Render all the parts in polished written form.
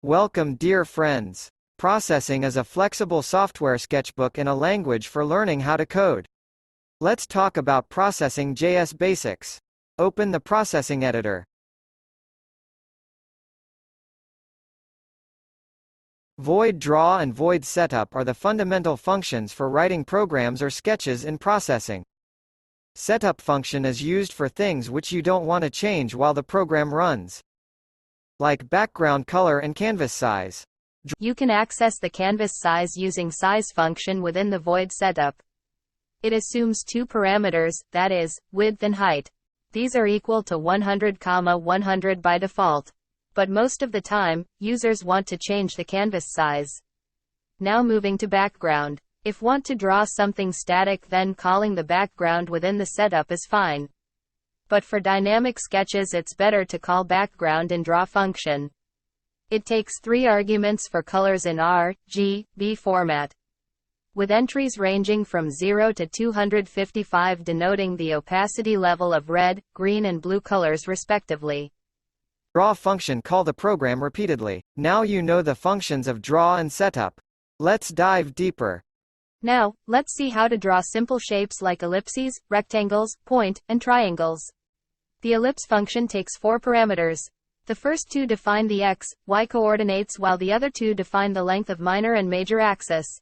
Welcome, dear friends. Processing is a flexible software sketchbook in a language for learning how to code. Let's talk about Processing JS basics. Open the processing editor. Void draw and void setup are the fundamental functions for writing programs or sketches in processing. Setup function is used for things which you don't want to change while the program runs, like background color and canvas size. You can access the canvas size using size function within the void setup. It assumes two parameters, that is, width and height. These are equal to 100, 100 by default. But most of the time, users want to change the canvas size. Now moving to background. If want to draw something static, then calling the background within the setup is fine. But for dynamic sketches, it's better to call background in draw function. It takes 3 arguments for colors in RGB format, with entries ranging from 0 to 255 denoting the opacity level of red, green and blue colors respectively. Draw function call the program repeatedly. Now you know the functions of draw and setup. Let's dive deeper. Now, let's see how to draw simple shapes like ellipses, rectangles, point, and triangles. The ellipse function takes 4 parameters. The first 2 define the x, y coordinates while the other 2 define the length of minor and major axis.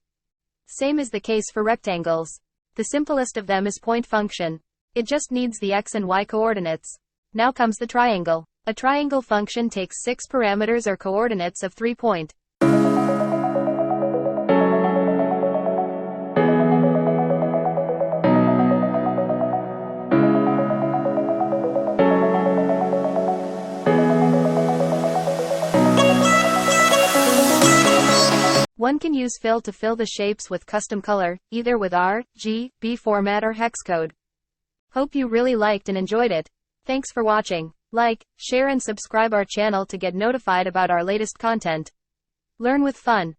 Same is the case for rectangles. The simplest of them is point function. It just needs the x and y coordinates. Now comes the triangle. A triangle function takes 6 parameters or coordinates of 3 point. One can use fill to fill the shapes with custom color, either with RGB format or hex code. Hope you really liked and enjoyed it. Thanks for watching. Like, share and subscribe our channel to get notified about our latest content. Learn with fun.